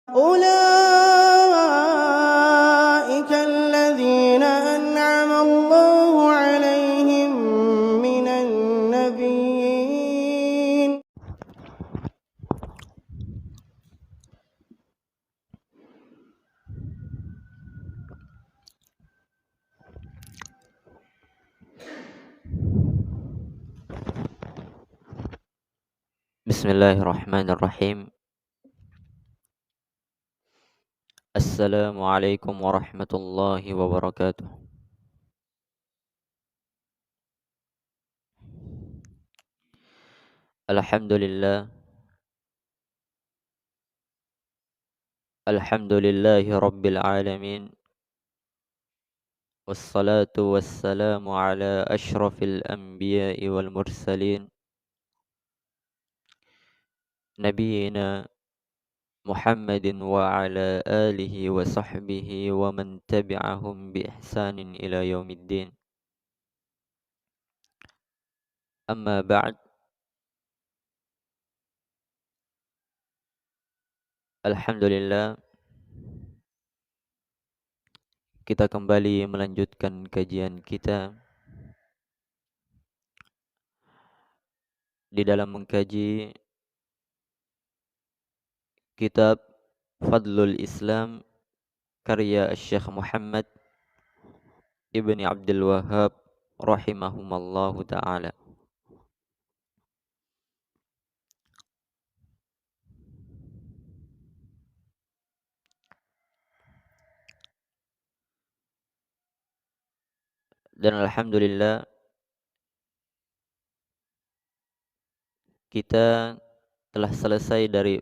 أولئك الذين أنعم الله عليهم من النبيين. Bismillahirrahmanirrahim. Assalamualaikum warahmatullahi wabarakatuh. Alhamdulillah. Alhamdulillahi rabbil alamin. Wassalatu wassalamu ala ashrafil anbiya'i wal mursalin. Nabiyyina Muhammadin wa ala alihi wa sahbihi wa man tabi'ahum bi ihsanin ila yaumiddin. Amma ba'd. Alhamdulillah, kita kembali melanjutkan kajian kita di dalam mengkaji kitab Fadlul Islam karya Syekh Muhammad Ibni Abdul Wahhab rahimahumallahu ta'ala. Dan alhamdulillah kita telah selesai dari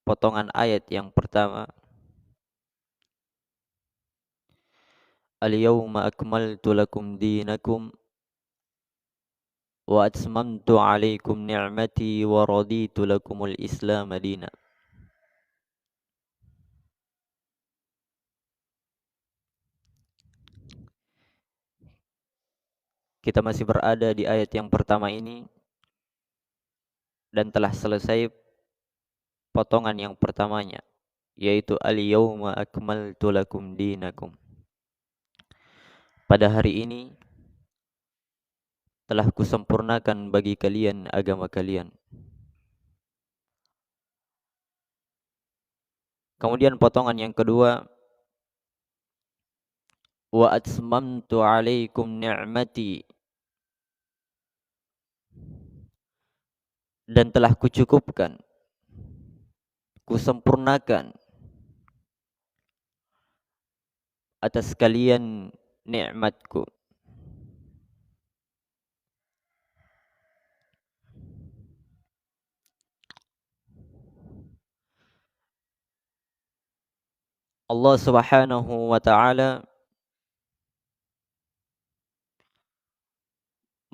potongan ayat yang pertama. Al-yawma akmaltu lakum dinakum wa atmamtu alaikum ni'mati wa raditu lakumul islam dina. Kita masih berada di ayat yang pertama ini dan telah selesai potongan yang pertamanya, yaitu al-yawma akmaltu lakum dinakum. Pada hari ini telah kusempurnakan bagi kalian agama kalian. Kemudian potongan yang kedua, wa atmamtu alaikum ni'mati, dan telah kucukupkan, kusempurnakan atas kalian nikmatku. Allah Subhanahu wa ta'ala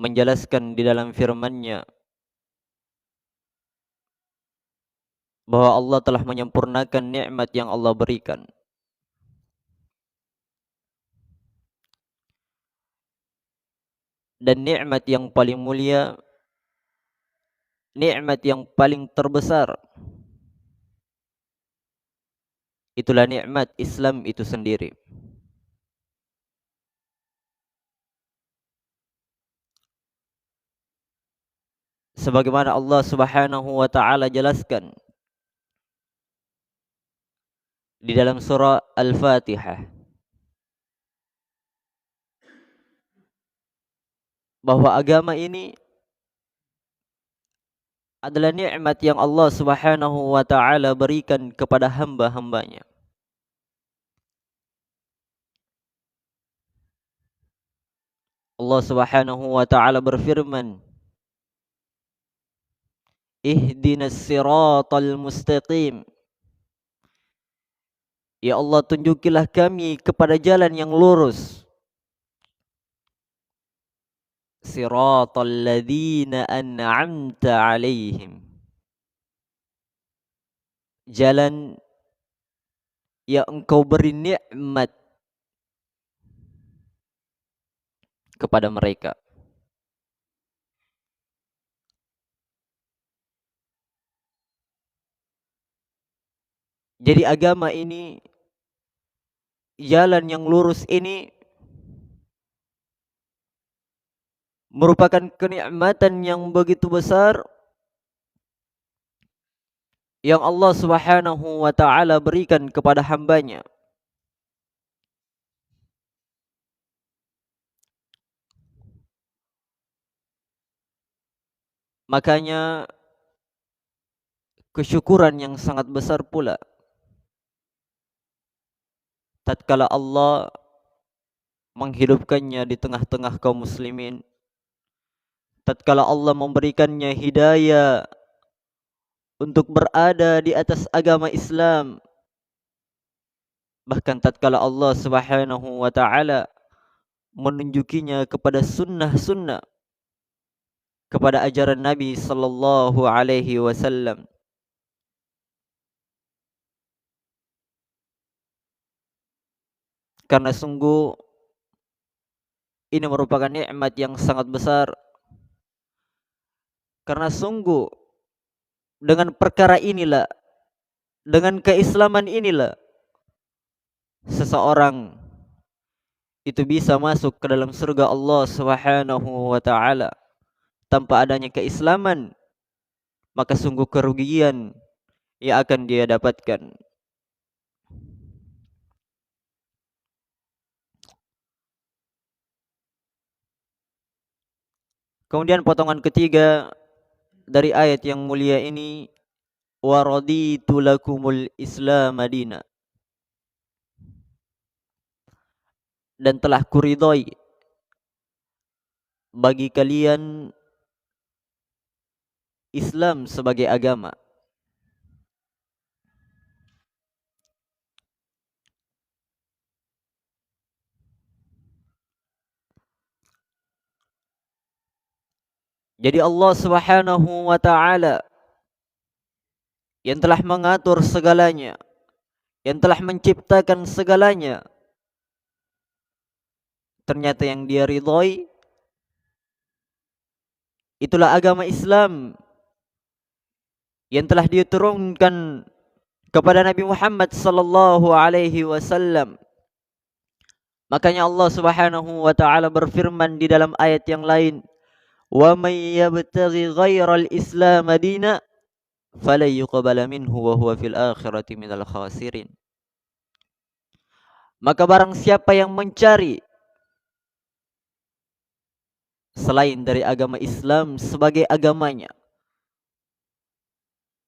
menjelaskan di dalam firman-Nya bahwa Allah telah menyempurnakan nikmat yang Allah berikan. Dan nikmat yang paling mulia, nikmat yang paling terbesar, itulah nikmat Islam itu sendiri. Sebagaimana Allah Subhanahu wa ta'ala jelaskan di dalam surah Al-Fatihah bahwa agama ini adalah nikmat yang Allah Subhanahu wa ta'ala berikan kepada hamba-hambanya. Allah Subhanahu wa ta'ala berfirman, ihdinas siratal mustaqim. Ya Allah, tunjukilah kami kepada jalan yang lurus. Siratal ladzina an'amta alaihim. Jalan yang engkau beri nikmat kepada mereka. Jadi agama ini, jalan yang lurus ini merupakan kenikmatan yang begitu besar yang Allah Subhanahu wa taala berikan kepada hambanya. Makanya kesyukuran yang sangat besar pula tatkala Allah menghidupkannya di tengah-tengah kaum muslimin, tatkala Allah memberikannya hidayah untuk berada di atas agama Islam, bahkan tatkala Allah Subhanahu wa taala menunjukinya kepada sunnah-sunnah, kepada ajaran Nabi sallallahu alaihi wasallam. Karena sungguh ini merupakan nikmat yang sangat besar. Karena sungguh dengan perkara inilah, dengan keislaman inilah, seseorang itu bisa masuk ke dalam surga Allah Subhanahu wa taala. Tanpa adanya keislaman, maka sungguh kerugian yang akan dia dapatkan. Kemudian potongan ketiga dari ayat yang mulia ini, wa raditu lakumul Islam madina, dan telah kuridhoi bagi kalian Islam sebagai agama. Jadi Allah Subhanahu wa taala yang telah mengatur segalanya, yang telah menciptakan segalanya, ternyata yang dia ridhoi itulah agama Islam yang telah diturunkan kepada Nabi Muhammad sallallahu alaihi wasallam. Makanya Allah Subhanahu wa taala berfirman di dalam ayat yang lain, wa may yabtaghi ghairal islam dina falan yuqbala minhu wa huwa fil akhirati minal khasirin. Maka barang siapa yang mencari selain dari agama Islam sebagai agamanya,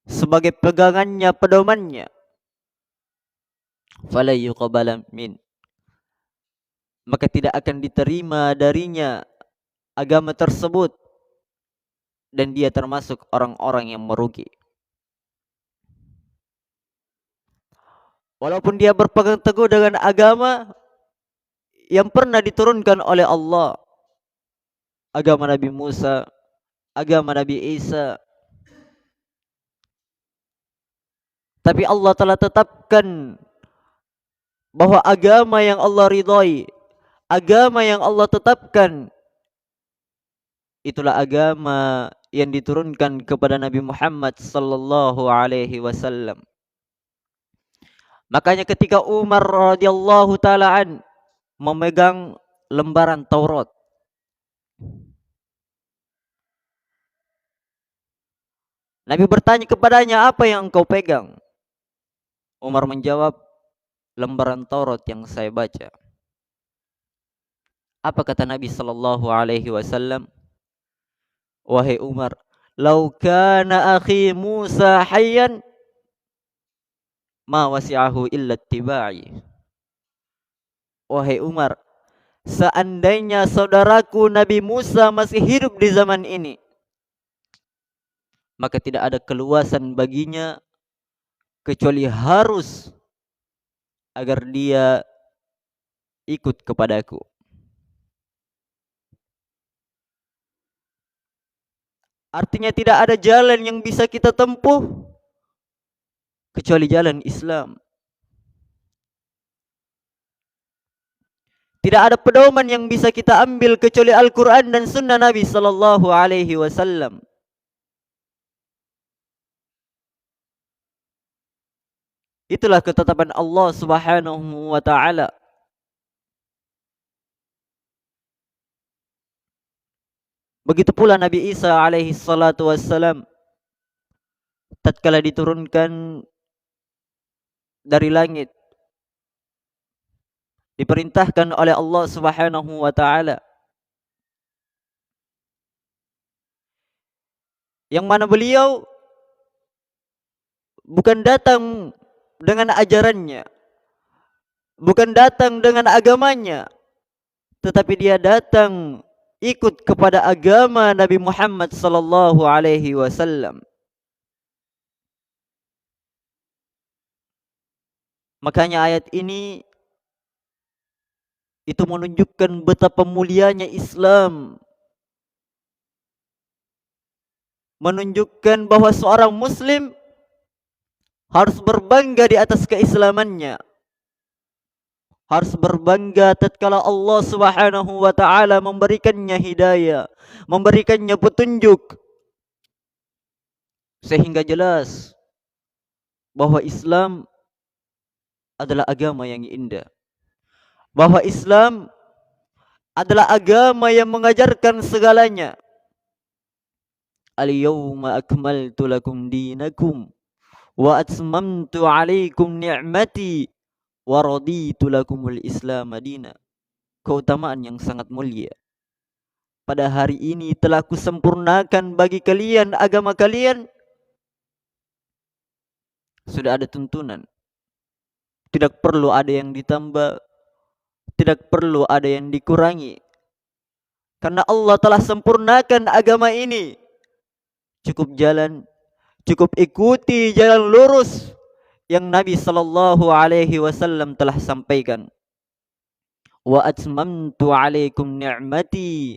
sebagai pegangannya, pedomannya, falan yuqbala min, maka tidak akan diterima darinya agama tersebut, dan dia termasuk orang-orang yang merugi. Walaupun dia berpegang teguh dengan agama yang pernah diturunkan oleh Allah, agama Nabi Musa, agama Nabi Isa, tapi Allah telah tetapkan bahwa agama yang Allah ridhoi, agama yang Allah tetapkan, itulah agama yang diturunkan kepada Nabi Muhammad sallallahu alaihi wasallam. Makanya ketika Umar radhiyallahu taala an memegang lembaran Taurat, Nabi bertanya kepadanya, apa yang engkau pegang? Umar menjawab, lembaran Taurat yang saya baca. Apa kata Nabi sallallahu alaihi wasallam? Wahai Umar, lau kana akhi Musa hayyan ma wasi'ahu illa ittiba'i. Wahai Umar, seandainya saudaraku Nabi Musa masih hidup di zaman ini, maka tidak ada keluasan baginya kecuali harus agar dia ikut kepadaku. Artinya tidak ada jalan yang bisa kita tempuh kecuali jalan Islam. Tidak ada pedoman yang bisa kita ambil kecuali Al-Quran dan Sunnah Nabi Sallallahu Alaihi Wasallam. Itulah ketetapan Allah Subhanahu wa taala. Begitu pula Nabi Isa alaihi salatu wassalam tatkala diturunkan dari langit, diperintahkan oleh Allah Subhanahu wa taala, yang mana beliau bukan datang dengan ajarannya, bukan datang dengan agamanya, tetapi dia datang ikut kepada agama Nabi Muhammad sallallahu alaihi wasallam. Makanya ayat ini itu menunjukkan betapa mulianya Islam, menunjukkan bahwa seorang muslim harus berbangga di atas keislamannya, harus berbangga tatkala Allah Subhanahu wa taala memberikannya hidayah, memberikannya petunjuk, sehingga jelas bahwa Islam adalah agama yang indah, bahwa Islam adalah agama yang mengajarkan segalanya. Al-yawma akmaltu lakum dinakum wa atmamtu alaikum ni'mati wa raditu lakumul Islam madina. Keutamaan yang sangat mulia. Pada hari ini telah kusempurnakan bagi kalian agama kalian. Sudah ada tuntunan. Tidak perlu ada yang ditambah, tidak perlu ada yang dikurangi. Karena Allah telah sempurnakan agama ini. Cukup jalan, cukup ikuti jalan lurus yang Nabi sallallahu alaihi wasallam telah sampaikan. Wa atmamtu alaikum ni'mati,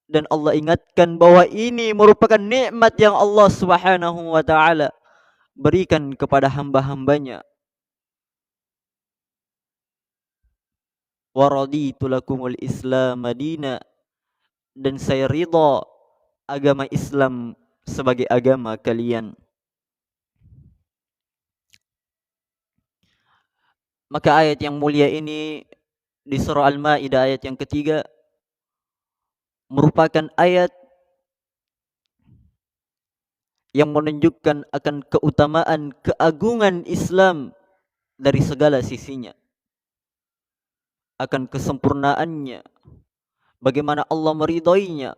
dan Allah ingatkan bahwa ini merupakan nikmat yang Allah Subhanahu wa taala berikan kepada hamba-hambanya. Wa raditu lakumul Islam madina, dan saya ridha agama Islam sebagai agama kalian. Maka ayat yang mulia ini di surah Al-Maidah ayat yang ketiga merupakan ayat yang menunjukkan akan keutamaan, keagungan Islam dari segala sisinya, akan kesempurnaannya, bagaimana Allah meridainya,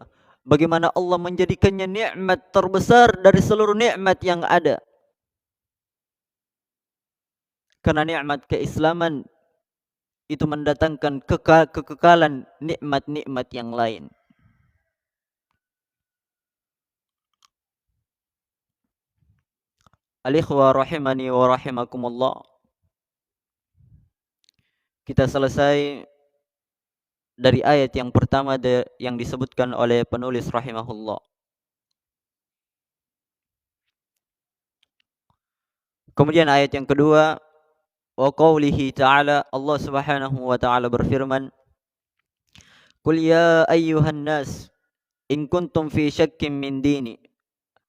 bagaimana Allah menjadikannya nikmat terbesar dari seluruh nikmat yang ada. Karena nikmat keislaman itu mendatangkan kekekalan nikmat-nikmat yang lain. Al-ikhwa rahimani wa rahimakumullah. Kita selesai dari ayat yang pertama yang disebutkan oleh penulis rahimahullah. Kemudian ayat yang kedua, wa qawlihi ta'ala, Allah Subhanahu wa ta'ala berfirman, "Qul ya ayyuhan nas, in kuntum fi syakkin min dini,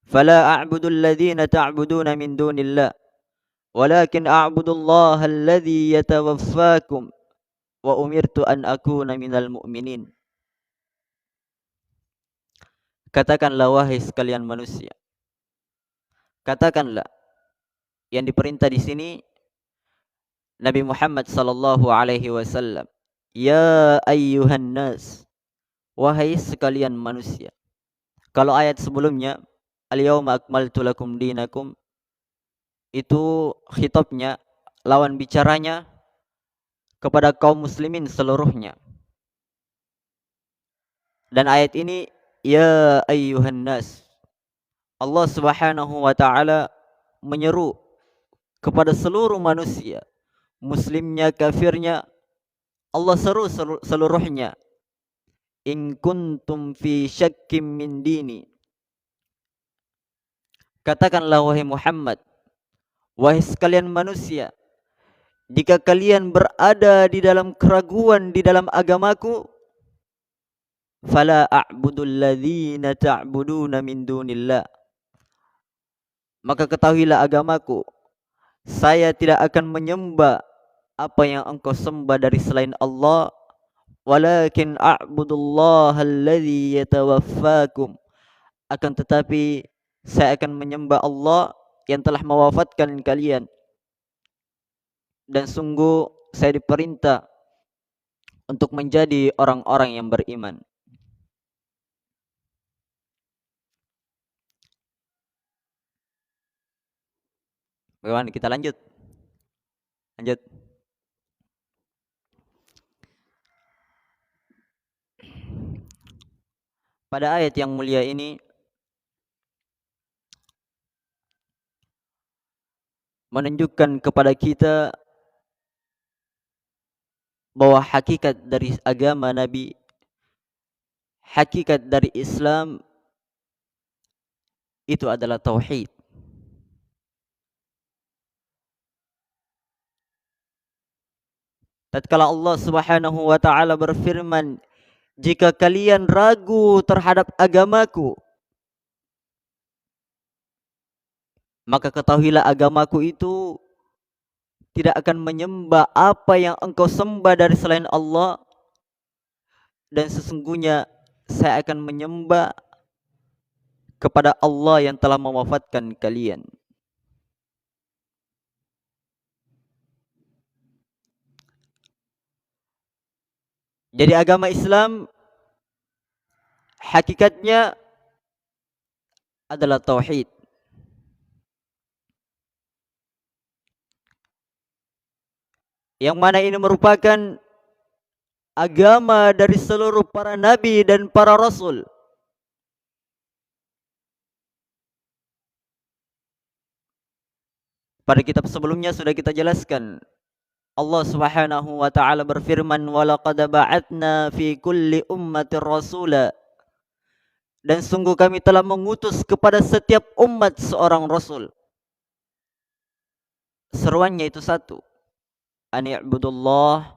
fala a'budu alladhina ta'buduna min dunillah, walakin a'budu Allah alladhi yatawaffakum, wa umirtu an akuna minal mu'minin." Katakanlah wahai sekalian manusia, katakanlah, yang diperintah di sini Nabi Muhammad sallallahu alaihi wasallam, ya ayyuhan nas, wahai sekalian manusia. Kalau ayat sebelumnya, al-yawma akmaltu lakum dinakum, itu khitabnya, lawan bicaranya kepada kaum muslimin seluruhnya. Dan ayat ini, ya ayyuhan nas, Allah Subhanahu wa ta'ala menyeru kepada seluruh manusia, muslimnya, kafirnya, Allah seru seluruhnya. In kuntum fi syakkim min dini, katakanlah wahai Muhammad, wahai sekalian manusia, jika kalian berada di dalam keraguan di dalam agamaku, fala a'budul ladzina ta'buduna min dunillah, maka ketahuilah agamaku, saya tidak akan menyembah apa yang engkau sembah dari selain Allah, walakin a'budullaha alladhi yatawaffakum, akan tetapi saya akan menyembah Allah yang telah mewafatkan kalian, dan sungguh saya diperintah untuk menjadi orang-orang yang beriman. Bagaimana, kita lanjut? Lanjut. Pada ayat yang mulia ini menunjukkan kepada kita bahwa hakikat dari agama Nabi, hakikat dari Islam itu adalah tauhid. Tatkala Allah Subhanahu wa taala berfirman, "Jika kalian ragu terhadap agamaku, maka ketahuilah agamaku itu tidak akan menyembah apa yang engkau sembah dari selain Allah, dan sesungguhnya saya akan menyembah kepada Allah yang telah mewafatkan kalian." Jadi agama Islam hakikatnya adalah tauhid. Yang mana ini merupakan agama dari seluruh para nabi dan para rasul. Pada kitab sebelumnya sudah kita jelaskan, Allah Subhanahu wa taala berfirman, "Walaqad ba'atna fi kulli ummatin rasula." Dan sungguh kami telah mengutus kepada setiap umat seorang rasul. Seruannya itu satu, ani'budullah,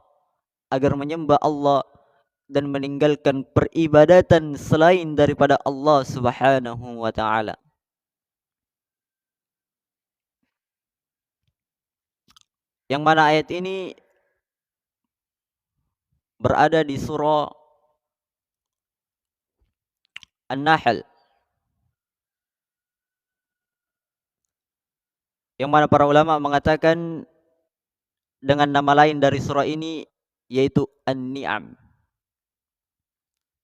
agar menyembah Allah dan meninggalkan peribadatan selain daripada Allah Subhanahu wa taala. Yang mana ayat ini berada di surah An-Nahl, yang mana para ulama mengatakan dengan nama lain dari surah ini yaitu An-Ni'am,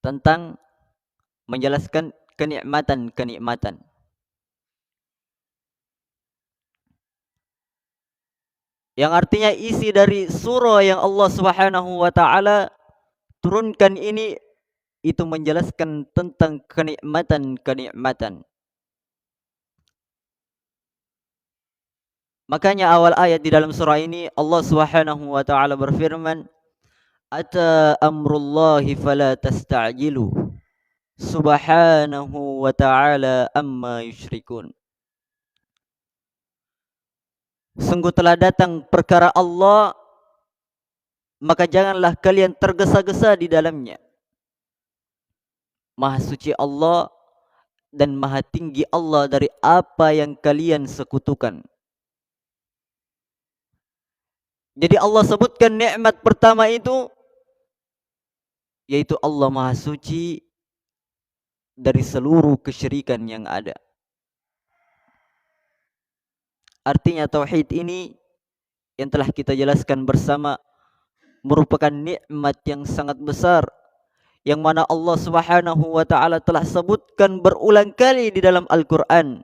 tentang menjelaskan kenikmatan-kenikmatan. Yang artinya isi dari surah yang Allah Subhanahu wa taala turunkan ini itu menjelaskan tentang kenikmatan-kenikmatan. Makanya awal ayat di dalam surah ini Allah Subhanahu wa taala berfirman, "Ata amrullahi fala tasta'jilu. Subhanahu wa ta'ala amma yusyrikun." Sungguh telah datang perkara Allah, maka janganlah kalian tergesa-gesa di dalamnya. Maha suci Allah dan maha tinggi Allah dari apa yang kalian sekutukan. Jadi Allah sebutkan nikmat pertama itu yaitu Allah maha suci dari seluruh kesyirikan yang ada. Artinya tauhid ini yang telah kita jelaskan bersama merupakan nikmat yang sangat besar, yang mana Allah Subhanahu wa taala telah sebutkan berulang kali di dalam Al-Qur'an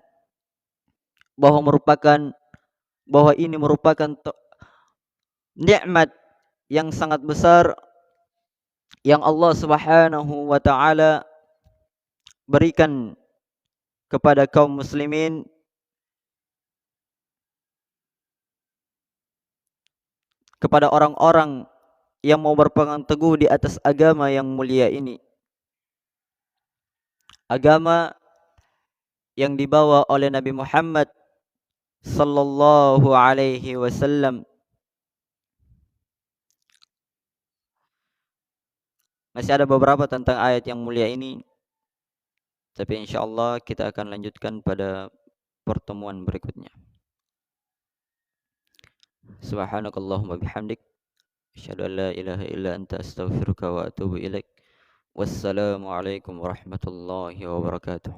bahwa ini merupakan nikmat yang sangat besar yang Allah Subhanahu wa taala berikan kepada kaum muslimin, kepada orang-orang yang mau berpegang teguh di atas agama yang mulia ini. Agama yang dibawa oleh Nabi Muhammad sallallahu alaihi wasallam. Masih ada beberapa tentang ayat yang mulia ini, tapi insyaallah kita akan lanjutkan pada pertemuan berikutnya. Subhanakallahumma bihamdik asyhadu an la ilaha illa anta astaghfiruka wa atubu ilaik. Wassalamualaikum warahmatullahi wabarakatuh.